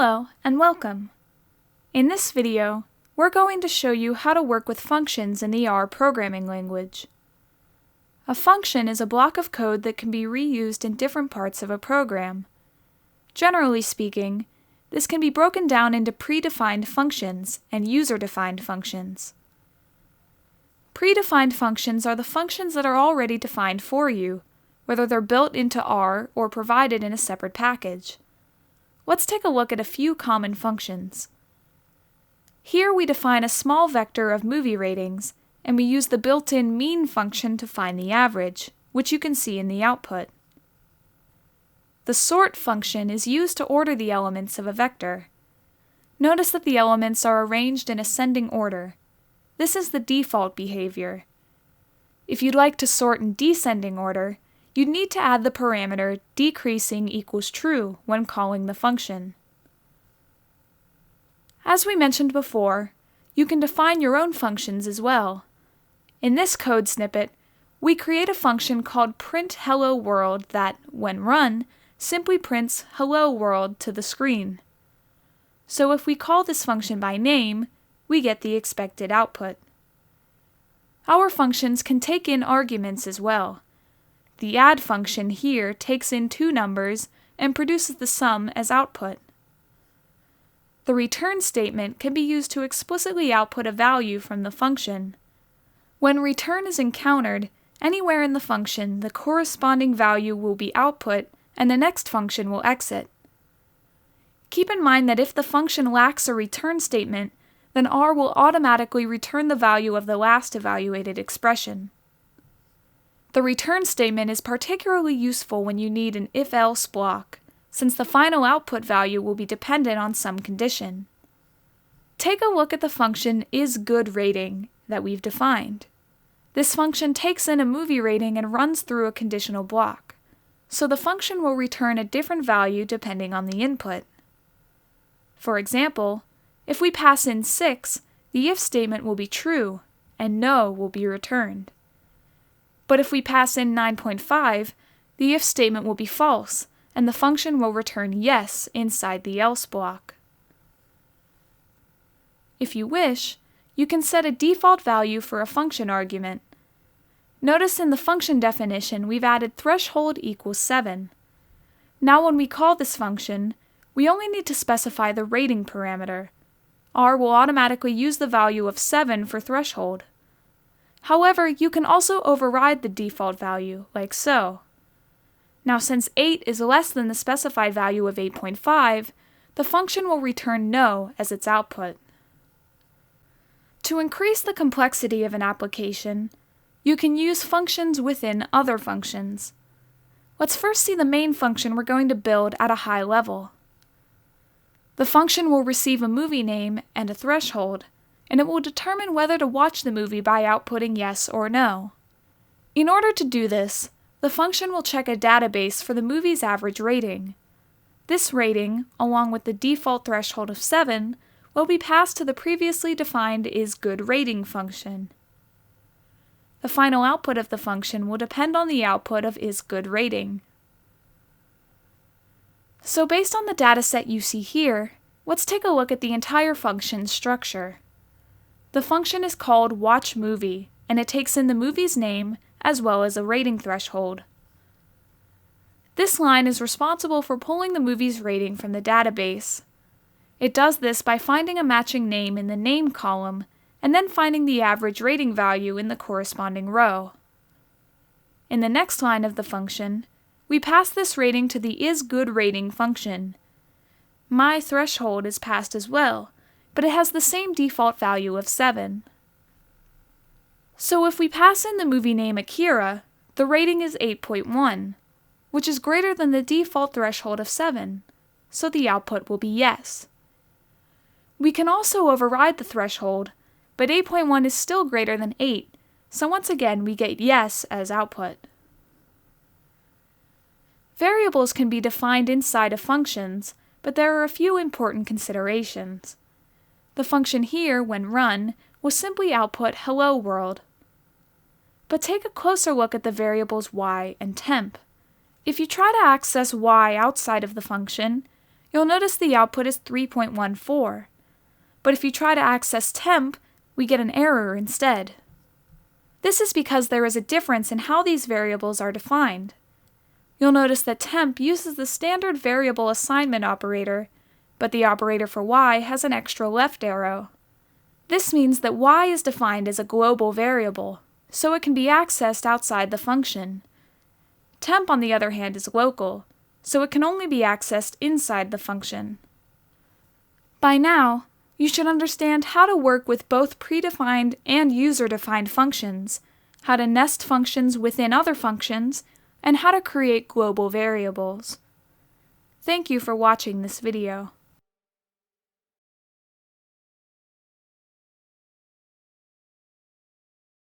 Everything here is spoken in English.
Hello and welcome. In this video, we're going to show you how to work with functions in the R programming language. A function is a block of code that can be reused in different parts of a program. Generally speaking, this can be broken down into predefined functions and user-defined functions. Predefined functions are the functions that are already defined for you, whether they're built into R or provided in a separate package. Let's take a look at a few common functions. Here we define a small vector of movie ratings, and we use the built-in mean function to find the average, which you can see in the output. The sort function is used to order the elements of a vector. Notice that the elements are arranged in ascending order. This is the default behavior. If you'd like to sort in descending order, you'd need to add the parameter decreasing equals true when calling the function. As we mentioned before, you can define your own functions as well. In this code snippet, we create a function called print_hello_world that, when run, simply prints hello world to the screen. So if we call this function by name, we get the expected output. Our functions can take in arguments as well. The add function here takes in two numbers and produces the sum as output. The return statement can be used to explicitly output a value from the function. When return is encountered, anywhere in the function, the corresponding value will be output and the next function will exit. Keep in mind that if the function lacks a return statement, then R will automatically return the value of the last evaluated expression. The return statement is particularly useful when you need an if-else block, since the final output value will be dependent on some condition. Take a look at the function isGoodRating that we've defined. This function takes in a movie rating and runs through a conditional block, so the function will return a different value depending on the input. For example, if we pass in 6, the if statement will be true, and no will be returned. But if we pass in 9.5, the if statement will be false, and the function will return yes inside the else block. If you wish, you can set a default value for a function argument. Notice in the function definition we've added threshold equals 7. Now when we call this function, we only need to specify the rating parameter. R will automatically use the value of 7 for threshold. However, you can also override the default value, like so. Now since 8 is less than the specified value of 8.5, the function will return no as its output. To increase the complexity of an application, you can use functions within other functions. Let's first see the main function we're going to build at a high level. The function will receive a movie name and a threshold, and it will determine whether to watch the movie by outputting yes or no. In order to do this, the function will check a database for the movie's average rating. This rating, along with the default threshold of 7, will be passed to the previously defined isGoodRating function. The final output of the function will depend on the output of isGoodRating. So based on the dataset you see here, let's take a look at the entire function's structure. The function is called watchMovie, and it takes in the movie's name as well as a rating threshold. This line is responsible for pulling the movie's rating from the database. It does this by finding a matching name in the name column and then finding the average rating value in the corresponding row. In the next line of the function, we pass this rating to the isGoodRating function. MyThreshold is passed as well, but it has the same default value of 7. So if we pass in the movie name Akira, the rating is 8.1, which is greater than the default threshold of 7, so the output will be yes. We can also override the threshold, but 8.1 is still greater than 8, so once again we get yes as output. Variables can be defined inside of functions, but there are a few important considerations. The function here, when run, will simply output hello world. But take a closer look at the variables y and temp. If you try to access y outside of the function, you'll notice the output is 3.14. But if you try to access temp, we get an error instead. This is because there is a difference in how these variables are defined. You'll notice that temp uses the standard variable assignment operator, but the operator for y has an extra left arrow. This means that y is defined as a global variable, so it can be accessed outside the function. Temp, on the other hand, is local, so it can only be accessed inside the function. By now, you should understand how to work with both predefined and user-defined functions, how to nest functions within other functions, and how to create global variables. Thank you for watching this video.